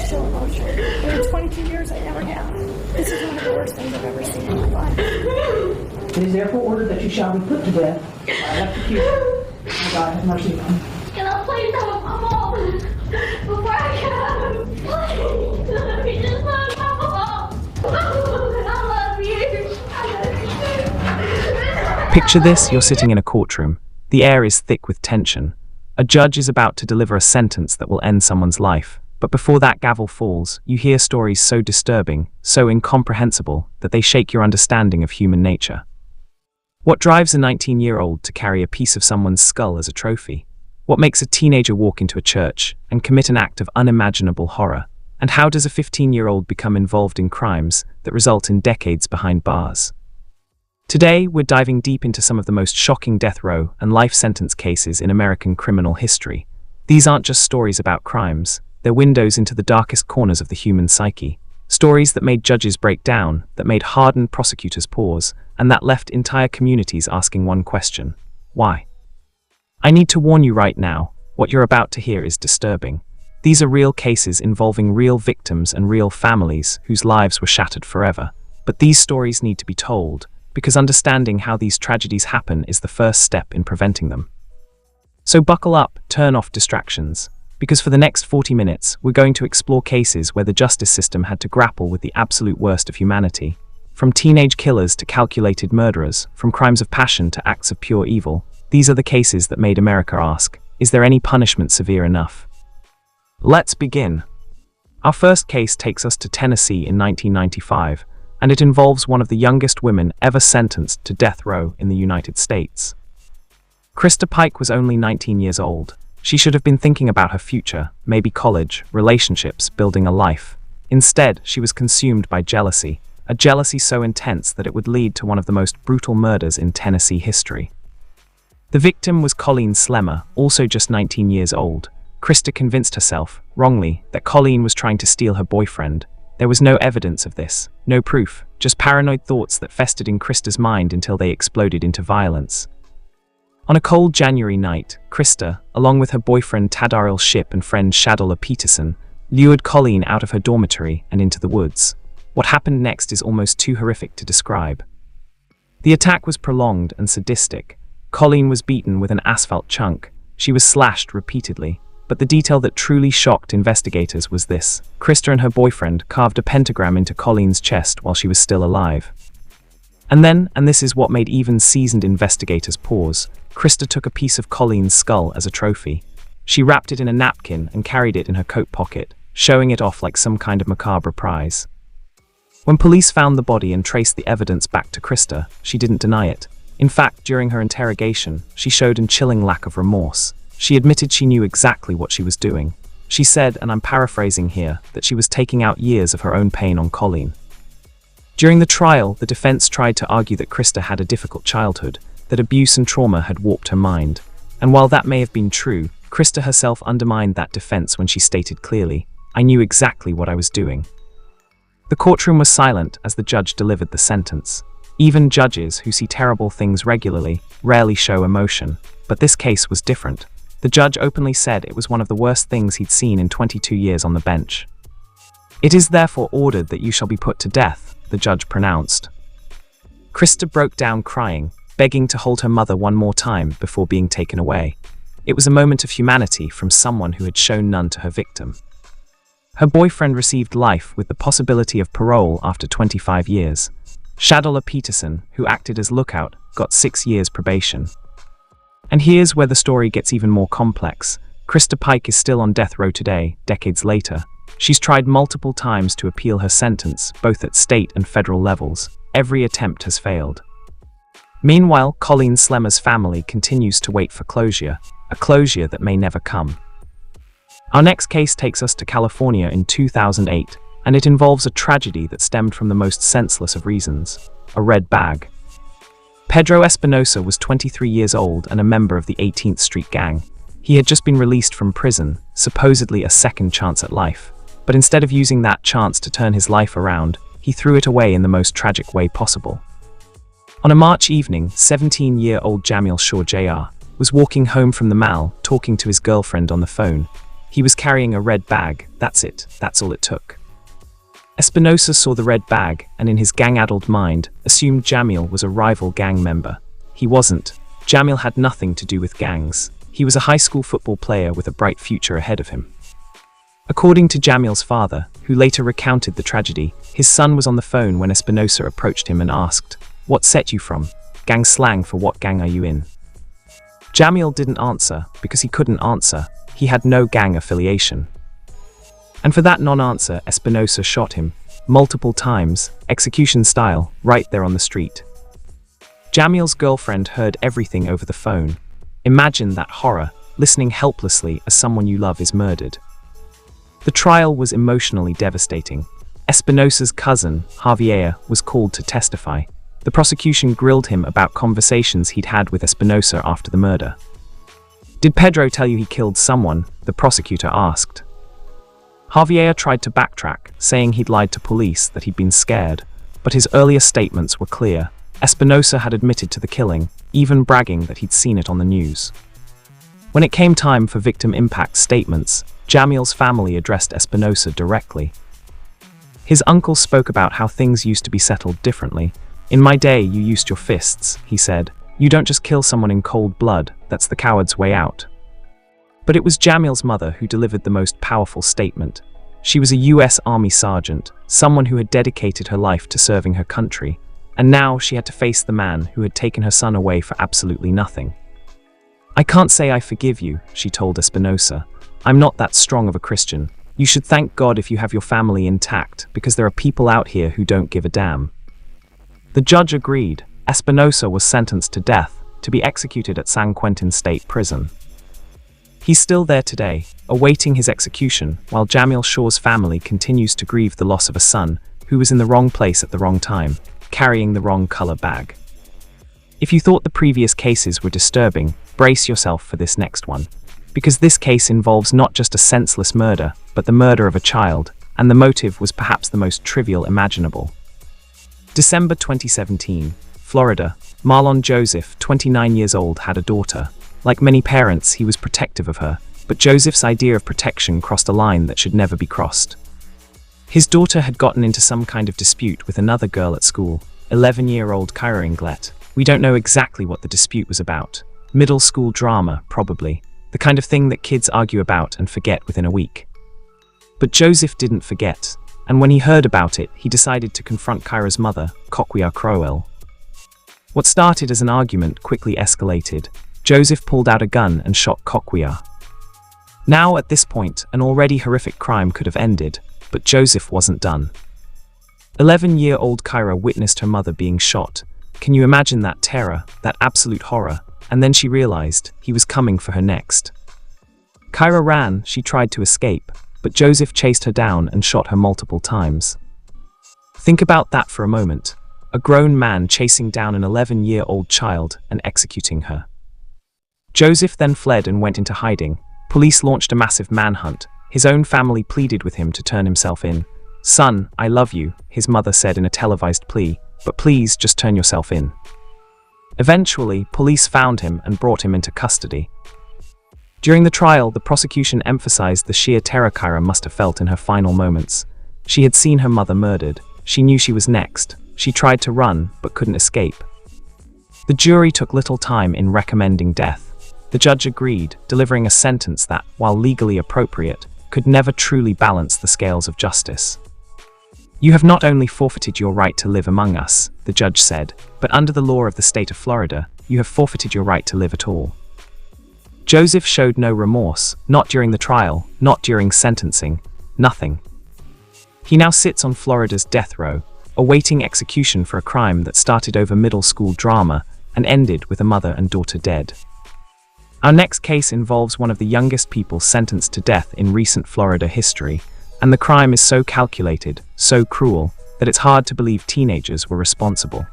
still emotional. In 22 years, I never have. This is one of the worst things I've ever seen in my life. It is therefore ordered that you shall be put to death by electrocution. May God have mercy upon you. Can I please have my mom before I go? Please, let me just love my mom. I love you. I love you. Picture this, you're sitting in a courtroom. The air is thick with tension. A judge is about to deliver a sentence that will end someone's life. But before that gavel falls, you hear stories so disturbing, so incomprehensible, that they shake your understanding of human nature. What drives a 19-year-old to carry a piece of someone's skull as a trophy? What makes a teenager walk into a church and commit an act of unimaginable horror? And how does a 15-year-old become involved in crimes that result in decades behind bars? Today, we're diving deep into some of the most shocking death row and life sentence cases in American criminal history. These aren't just stories about crimes, they're windows into the darkest corners of the human psyche. Stories that made judges break down, that made hardened prosecutors pause, and that left entire communities asking one question: why? I need to warn you right now, what you're about to hear is disturbing. These are real cases involving real victims and real families whose lives were shattered forever. But these stories need to be told, because understanding how these tragedies happen is the first step in preventing them. So buckle up, turn off distractions, because for the next 40 minutes, we're going to explore cases where the justice system had to grapple with the absolute worst of humanity. From teenage killers to calculated murderers, from crimes of passion to acts of pure evil, these are the cases that made America ask, is there any punishment severe enough? Let's begin. Our first case takes us to Tennessee in 1995, and it involves one of the youngest women ever sentenced to death row in the United States. Christa Pike was only 19 years old. She should have been thinking about her future, maybe college, relationships, building a life. Instead, she was consumed by jealousy, a jealousy so intense that it would lead to one of the most brutal murders in Tennessee history. The victim was Colleen Slemmer, also just 19 years old. Christa convinced herself, wrongly, that Colleen was trying to steal her boyfriend. There was no evidence of this, no proof, just paranoid thoughts that festered in Christa's mind until they exploded into violence. On a cold January night, Christa, along with her boyfriend Tadaril Shipp and friend Shadala Peterson, lured Colleen out of her dormitory and into the woods. What happened next is almost too horrific to describe. The attack was prolonged and sadistic. Colleen was beaten with an asphalt chunk. She was slashed repeatedly. But the detail that truly shocked investigators was this: Christa and her boyfriend carved a pentagram into Colleen's chest while she was still alive. And then, and this is what made even seasoned investigators pause, Christa took a piece of Colleen's skull as a trophy. She wrapped it in a napkin and carried it in her coat pocket, showing it off like some kind of macabre prize. When police found the body and traced the evidence back to Christa, she didn't deny it. In fact, during her interrogation, she showed a chilling lack of remorse. She admitted she knew exactly what she was doing. She said, and I'm paraphrasing here, that she was taking out years of her own pain on Colleen. During the trial, the defense tried to argue that Christa had a difficult childhood, that abuse and trauma had warped her mind. And while that may have been true, Christa herself undermined that defense when she stated clearly, "I knew exactly what I was doing." The courtroom was silent as the judge delivered the sentence. Even judges, who see terrible things regularly, rarely show emotion. But this case was different. The judge openly said it was one of the worst things he'd seen in 22 years on the bench. "It is therefore ordered that you shall be put to death," the judge pronounced. Christa broke down crying, begging to hold her mother one more time before being taken away. It was a moment of humanity from someone who had shown none to her victim. Her boyfriend received life with the possibility of parole after 25 years. Shadala Peterson, who acted as lookout, got 6 years probation. And here's where the story gets even more complex. Christa Pike is still on death row today, decades later. She's tried multiple times to appeal her sentence, both at state and federal levels. Every attempt has failed. Meanwhile, Colleen Slemmer's family continues to wait for closure, a closure that may never come. Our next case takes us to California in 2008, and it involves a tragedy that stemmed from the most senseless of reasons: a red bag. Pedro Espinosa was 23 years old and a member of the 18th Street Gang. He had just been released from prison, supposedly a second chance at life. But instead of using that chance to turn his life around, he threw it away in the most tragic way possible. On a March evening, 17-year-old Jamil Shaw Jr. was walking home from the mall, talking to his girlfriend on the phone. He was carrying a red bag, that's it, that's all it took. Espinosa saw the red bag and in his gang-addled mind assumed Jamil was a rival gang member. He wasn't. Jamil had nothing to do with gangs. He was a high school football player with a bright future ahead of him. According to Jamil's father, who later recounted the tragedy, his son was on the phone when Espinosa approached him and asked, "What set you from? Gang slang for what gang are you in?" Jamil didn't answer because he couldn't answer. He had no gang affiliation. And for that non-answer, Espinosa shot him, multiple times, execution style, right there on the street. Jamil's girlfriend heard everything over the phone. Imagine that horror, listening helplessly as someone you love is murdered. The trial was emotionally devastating. Espinosa's cousin, Javier, was called to testify. The prosecution grilled him about conversations he'd had with Espinosa after the murder. "Did Pedro tell you he killed someone?" the prosecutor asked. Javier tried to backtrack, saying he'd lied to police, that he'd been scared, but his earlier statements were clear. Espinosa had admitted to the killing, even bragging that he'd seen it on the news. When it came time for victim impact statements, Jamil's family addressed Espinosa directly. His uncle spoke about how things used to be settled differently. "In my day, you used your fists," he said. "You don't just kill someone in cold blood, that's the coward's way out." But it was Jamil's mother who delivered the most powerful statement. She was a US Army sergeant, someone who had dedicated her life to serving her country, and now she had to face the man who had taken her son away for absolutely nothing. "I can't say I forgive you," she told Espinosa. "I'm not that strong of a Christian. You should thank God if you have your family intact, because there are people out here who don't give a damn." The judge agreed. Espinosa was sentenced to death, to be executed at San Quentin State Prison. He's still there today, awaiting his execution, while Jamil Shaw's family continues to grieve the loss of a son who was in the wrong place at the wrong time, carrying the wrong color bag. If you thought the previous cases were disturbing, brace yourself for this next one, because this case involves not just a senseless murder, but the murder of a child, and the motive was perhaps the most trivial imaginable. December 2017, Florida. Marlon Joseph, 29 years old, had a daughter. Like many parents, he was protective of her, but Joseph's idea of protection crossed a line that should never be crossed. His daughter had gotten into some kind of dispute with another girl at school, 11-year-old Kyra Inglet. We don't know exactly what the dispute was about. Middle school drama, probably. The kind of thing that kids argue about and forget within a week. But Joseph didn't forget, and when he heard about it, he decided to confront Kyra's mother, Coquia Crowell. What started as an argument quickly escalated. Joseph pulled out a gun and shot Coquia. Now, at this point, an already horrific crime could have ended, but Joseph wasn't done. 11-year-old Kyra witnessed her mother being shot. Can you imagine that terror, that absolute horror? And then she realized he was coming for her next. Kyra ran, she tried to escape, but Joseph chased her down and shot her multiple times. Think about that for a moment. A grown man chasing down an 11-year-old child and executing her. Joseph then fled and went into hiding. Police launched a massive manhunt. His own family pleaded with him to turn himself in. "Son, I love you," his mother said in a televised plea, "but please just turn yourself in." Eventually, police found him and brought him into custody. During the trial, the prosecution emphasized the sheer terror Kyra must have felt in her final moments. She had seen her mother murdered. She knew she was next. She tried to run, but couldn't escape. The jury took little time in recommending death. The judge agreed, delivering a sentence that, while legally appropriate, could never truly balance the scales of justice. "You have not only forfeited your right to live among us," the judge said, "but under the law of the state of Florida, you have forfeited your right to live at all." Joseph showed no remorse, not during the trial, not during sentencing, nothing. He now sits on Florida's death row, awaiting execution for a crime that started over middle school drama and ended with a mother and daughter dead. Our next case involves one of the youngest people sentenced to death in recent Florida history, and the crime is so calculated, so cruel, that it's hard to believe teenagers were responsible.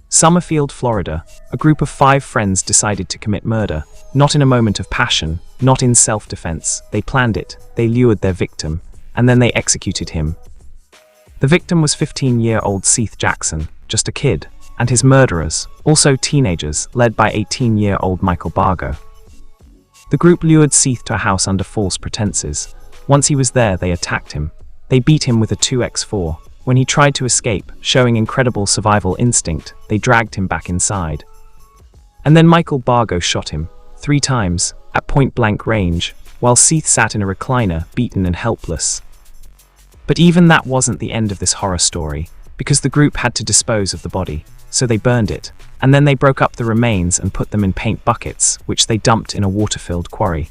Summerfield, Florida, a group of 5 friends decided to commit murder, not in a moment of passion, not in self-defense. They planned it, they lured their victim, and then they executed him. The victim was 15-year-old Seth Jackson, just a kid, and his murderers, also teenagers, led by 18-year-old Michael Bargo. The group lured Seath to a house under false pretenses. Once he was there, they attacked him. They beat him with a 2x4. When he tried to escape, showing incredible survival instinct, they dragged him back inside. And then Bargo shot him 3 times, at point-blank range, while Seath sat in a recliner, beaten and helpless. But even that wasn't the end of this horror story, because the group had to dispose of the body, so they burned it, and then they broke up the remains and put them in paint buckets, which they dumped in a water-filled quarry.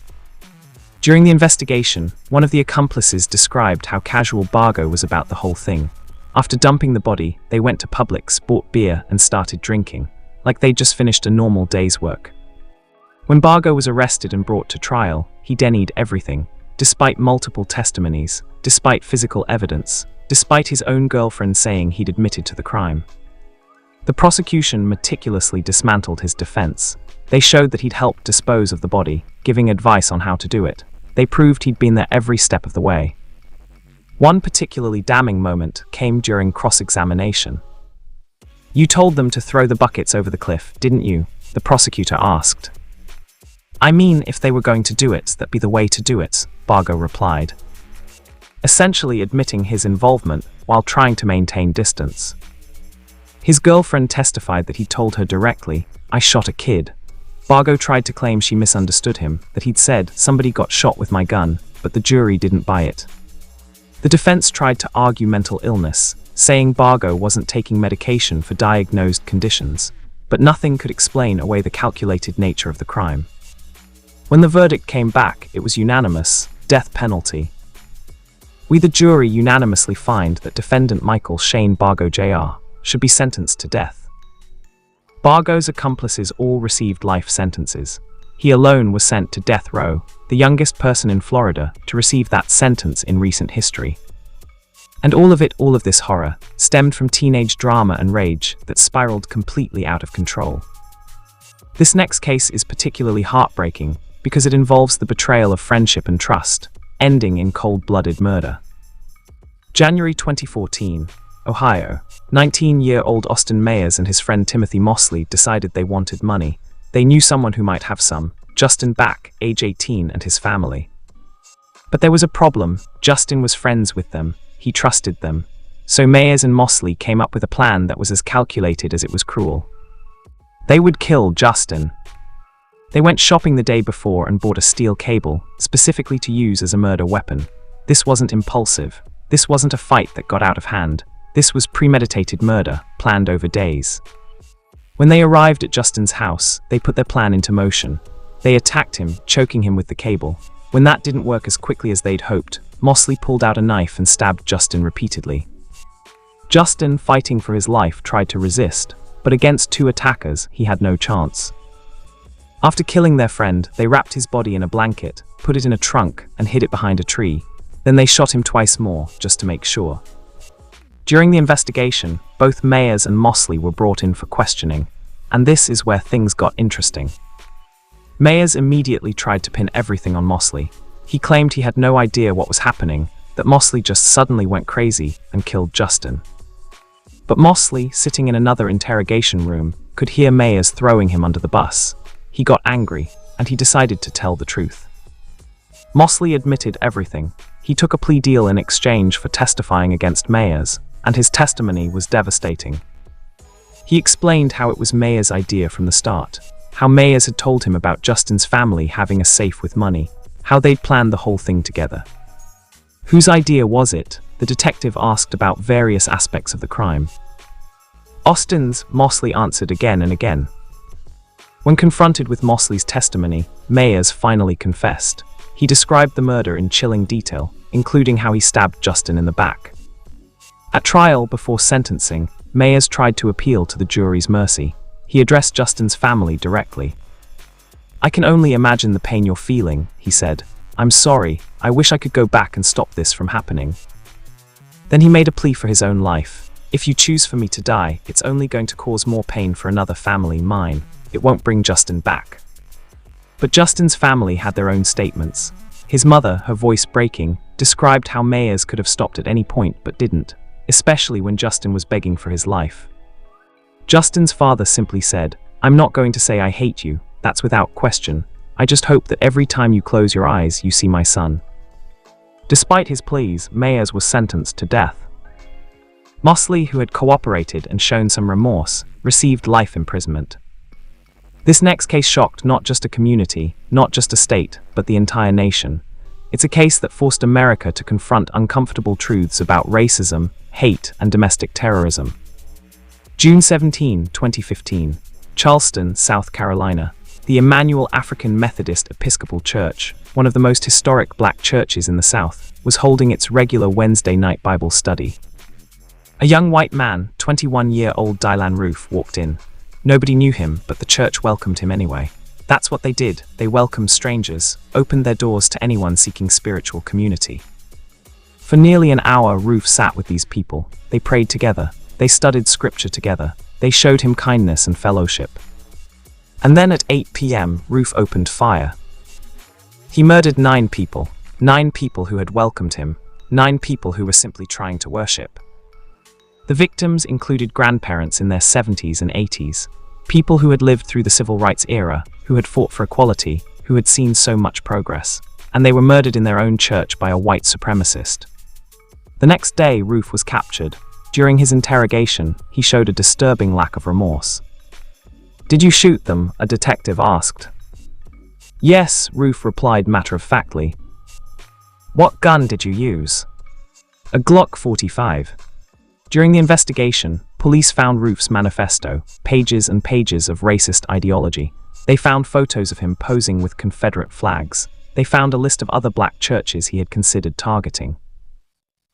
During the investigation, one of the accomplices described how casual Bargo was about the whole thing. After dumping the body, they went to Publix, bought beer, and started drinking, like they'd just finished a normal day's work. When Bargo was arrested and brought to trial, he denied everything, despite multiple testimonies, despite physical evidence, despite his own girlfriend saying he'd admitted to the crime. The prosecution meticulously dismantled his defense. They showed that he'd helped dispose of the body, giving advice on how to do it. They proved he'd been there every step of the way. One particularly damning moment came during cross-examination. "You told them to throw the buckets over the cliff, didn't you?" the prosecutor asked. "I mean, if they were going to do it, that'd be the way to do it," Bargo replied, essentially admitting his involvement while trying to maintain distance. His girlfriend testified that he told her directly, "I shot a kid." Bargo tried to claim she misunderstood him, that he'd said, "Somebody got shot with my gun," but the jury didn't buy it. The defense tried to argue mental illness, saying Bargo wasn't taking medication for diagnosed conditions, but nothing could explain away the calculated nature of the crime. When the verdict came back, it was unanimous: death penalty. We, the jury, unanimously find that defendant Michael Shane Bargo Jr. should be sentenced to death. Bargo's accomplices all received life sentences. He alone was sent to death row, the youngest person in Florida to receive that sentence in recent history. And all of this horror, stemmed from teenage drama and rage that spiraled completely out of control. This next case is particularly heartbreaking because it involves the betrayal of friendship and trust, ending in cold-blooded murder. January 2014, Ohio. 19-year-old Austin Mayers and his friend Timothy Mosley decided they wanted money. They knew someone who might have some: Justin Back, age 18, and his family. But there was a problem. Justin was friends with them. He trusted them. So Mayers and Mosley came up with a plan that was as calculated as it was cruel. They would kill Justin. They went shopping the day before and bought a steel cable, specifically to use as a murder weapon. This wasn't impulsive. This wasn't a fight that got out of hand. This was premeditated murder, planned over days. When they arrived at Justin's house, they put their plan into motion. They attacked him, choking him with the cable. When that didn't work as quickly as they'd hoped, Mosley pulled out a knife and stabbed Justin repeatedly. Justin, fighting for his life, tried to resist, but against 2 attackers, he had no chance. After killing their friend, they wrapped his body in a blanket, put it in a trunk, and hid it behind a tree. Then they shot him twice more, just to make sure. During the investigation, both Mayers and Mosley were brought in for questioning, and this is where things got interesting. Mayers immediately tried to pin everything on Mosley. He claimed he had no idea what was happening, that Mosley just suddenly went crazy and killed Justin. But Mosley, sitting in another interrogation room, could hear Mayers throwing him under the bus. He got angry, and he decided to tell the truth. Mosley admitted everything. He took a plea deal in exchange for testifying against Mayers, and his testimony was devastating. He explained how it was Mayers' idea from the start, how Mayers had told him about Justin's family having a safe with money, how they'd planned the whole thing together. Whose idea was it? The detective asked about various aspects of the crime. Austin's, Mosley answered again and again. When confronted with Mosley's testimony, Mayers finally confessed. He described the murder in chilling detail, including how he stabbed Justin in the back. At trial, before sentencing, Mayers tried to appeal to the jury's mercy. He addressed Justin's family directly. "I can only imagine the pain you're feeling," he said. "I'm sorry. I wish I could go back and stop this from happening." Then he made a plea for his own life. "If you choose for me to die, it's only going to cause more pain for another family, mine. It won't bring Justin back." But Justin's family had their own statements. His mother, her voice breaking, described how Mayers could have stopped at any point but didn't, especially when Justin was begging for his life. Justin's father simply said, "I'm not going to say I hate you, that's without question. I just hope that every time you close your eyes, you see my son." Despite his pleas, Mayers was sentenced to death. Mosley, who had cooperated and shown some remorse, received life imprisonment. This next case shocked not just a community, not just a state, but the entire nation. It's a case that forced America to confront uncomfortable truths about racism, hate, and domestic terrorism. June 17, 2015, Charleston, South Carolina. The Emmanuel African Methodist Episcopal Church, one of the most historic black churches in the South, was holding its regular Wednesday night Bible study. A young white man, 21-year-old Dylann Roof, walked in. Nobody knew him, but the church welcomed him anyway. That's what they did. They welcomed strangers, opened their doors to anyone seeking spiritual community. For nearly an hour, Roof sat with these people. They prayed together. They studied scripture together. They showed him kindness and fellowship. And then at 8 p.m., Roof opened fire. He murdered 9 people. 9 people who had welcomed him. 9 people who were simply trying to worship. The victims included grandparents in their 70s and 80s, people who had lived through the civil rights era, who had fought for equality, who had seen so much progress, and they were murdered in their own church by a white supremacist. The next day, Roof was captured. During his interrogation, he showed a disturbing lack of remorse. "Did you shoot them?" a detective asked. "Yes," Roof replied matter-of-factly. "What gun did you use?" "A Glock 45. During the investigation, police found Roof's manifesto, pages and pages of racist ideology. They found photos of him posing with Confederate flags. They found a list of other black churches he had considered targeting.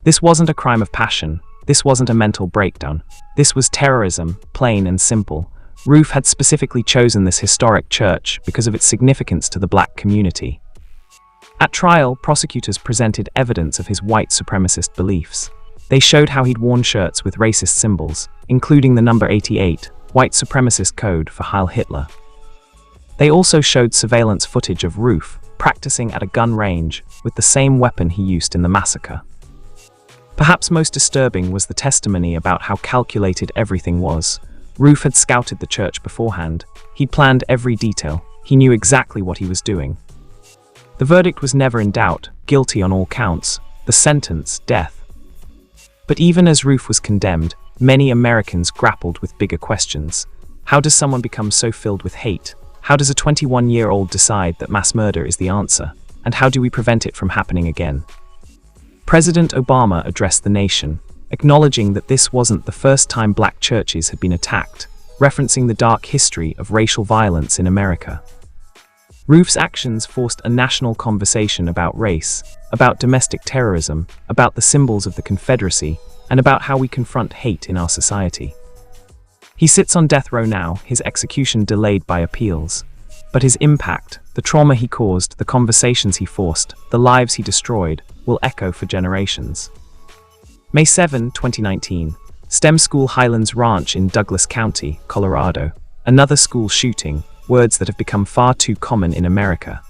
This wasn't a crime of passion. This wasn't a mental breakdown. This was terrorism, plain and simple. Roof had specifically chosen this historic church because of its significance to the black community. At trial, prosecutors presented evidence of his white supremacist beliefs. They showed how he'd worn shirts with racist symbols, including the number 88, white supremacist code for Heil Hitler. They also showed surveillance footage of Roof practicing at a gun range with the same weapon he used in the massacre. Perhaps most disturbing was the testimony about how calculated everything was. Roof had scouted the church beforehand. He'd planned every detail. He knew exactly what he was doing. The verdict was never in doubt, guilty on all counts. The sentence, death. But even as Roof was condemned, many Americans grappled with bigger questions. How does someone become so filled with hate? How does a 21-year-old decide that mass murder is the answer? And how do we prevent it from happening again? President Obama addressed the nation, acknowledging that this wasn't the first time black churches had been attacked, referencing the dark history of racial violence in America. Roof's actions forced a national conversation about race, about domestic terrorism, about the symbols of the Confederacy, and about how we confront hate in our society. He sits on death row now, his execution delayed by appeals. But his impact, the trauma he caused, the conversations he forced, the lives he destroyed, will echo for generations. May 7, 2019. STEM School Highlands Ranch in Douglas County, Colorado. Another school shooting, words that have become far too common in America.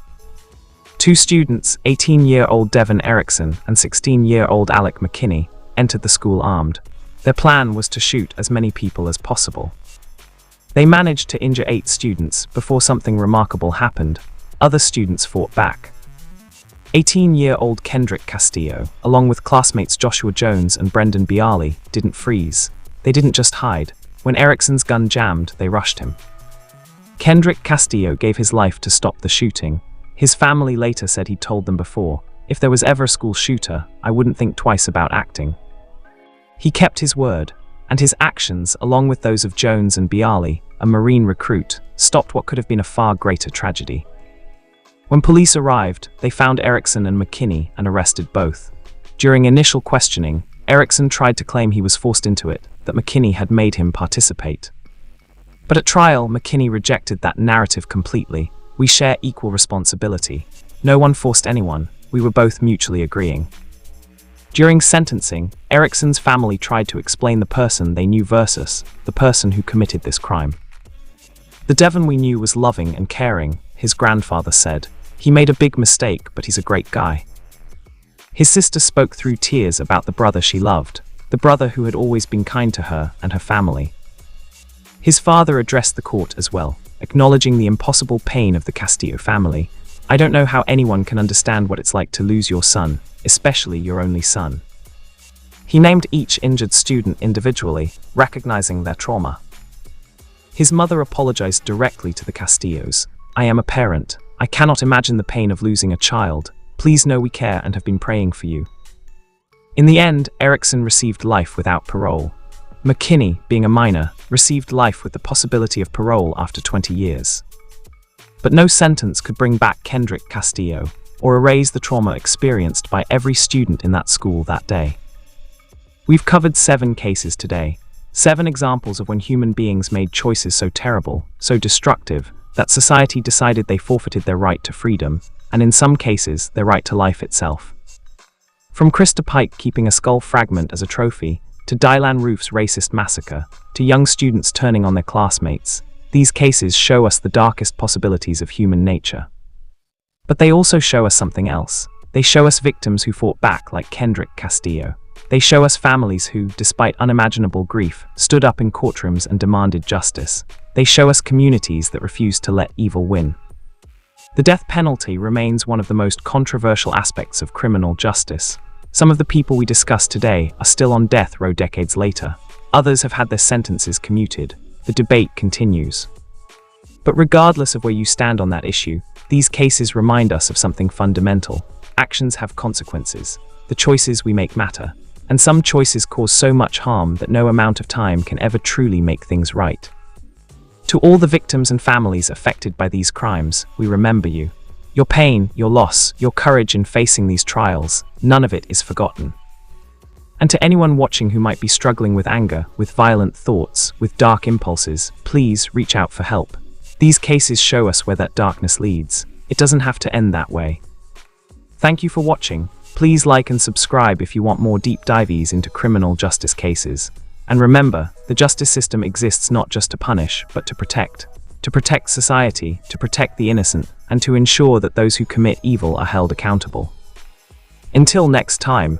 2 students, 18-year-old Devin Erickson and 16-year-old Alec McKinney, entered the school armed. Their plan was to shoot as many people as possible. They managed to injure 8 students before something remarkable happened. Other students fought back. 18-year-old Kendrick Castillo, along with classmates Joshua Jones and Brendan Bialy, didn't freeze. They didn't just hide. When Erickson's gun jammed, they rushed him. Kendrick Castillo gave his life to stop the shooting. His family later said he'd told them before, "If there was ever a school shooter, I wouldn't think twice about acting." He kept his word, and his actions, along with those of Jones and Bialy, a Marine recruit, stopped what could have been a far greater tragedy. When police arrived, they found Erickson and McKinney and arrested both. During initial questioning, Erickson tried to claim he was forced into it, that McKinney had made him participate. But at trial, McKinney rejected that narrative completely. "We share equal responsibility. No one forced anyone. We were both mutually agreeing." During sentencing, Erickson's family tried to explain the person they knew versus the person who committed this crime. "The Devin we knew was loving and caring," his grandfather said. "He made a big mistake, but he's a great guy." His sister spoke through tears about the brother she loved, the brother who had always been kind to her and her family. His father addressed the court as well. acknowledging the impossible pain of the Castillo family. I don't know how anyone can understand what it's like to lose your son, especially your only son. He named each injured student individually, recognizing their trauma. His mother apologized directly to the Castillos. I am a parent. I cannot imagine the pain of losing a child. Please know we care and have been praying for you. In the end, Erickson received life without parole. McKinney, being a minor, received life with the possibility of parole after 20 years. But no sentence could bring back Kendrick Castillo or erase the trauma experienced by every student in that school that day. We've covered 7 cases today, 7 examples of when human beings made choices so terrible, so destructive, that society decided they forfeited their right to freedom, and in some cases, their right to life itself. From Christa Pike keeping a skull fragment as a trophy, to Dylann Roof's racist massacre, to young students turning on their classmates, these cases show us the darkest possibilities of human nature. But they also show us something else. They show us victims who fought back like Kendrick Castillo. They show us families who, despite unimaginable grief, stood up in courtrooms and demanded justice. They show us communities that refused to let evil win. The death penalty remains one of the most controversial aspects of criminal justice. Some of the people we discussed today are still on death row decades later. Others have had their sentences commuted. The debate continues. But regardless of where you stand on that issue, these cases remind us of something fundamental. Actions have consequences. The choices we make matter. And some choices cause so much harm that no amount of time can ever truly make things right. To all the victims and families affected by these crimes, we remember you. Your pain, your loss, your courage in facing these trials, none of it is forgotten. And to anyone watching who might be struggling with anger, with violent thoughts, with dark impulses, please reach out for help. These cases show us where that darkness leads. It doesn't have to end that way. Thank you for watching. Please like and subscribe if you want more deep dives into criminal justice cases. And remember, the justice system exists not just to punish, but to protect. To protect society, to protect the innocent, and to ensure that those who commit evil are held accountable. Until next time,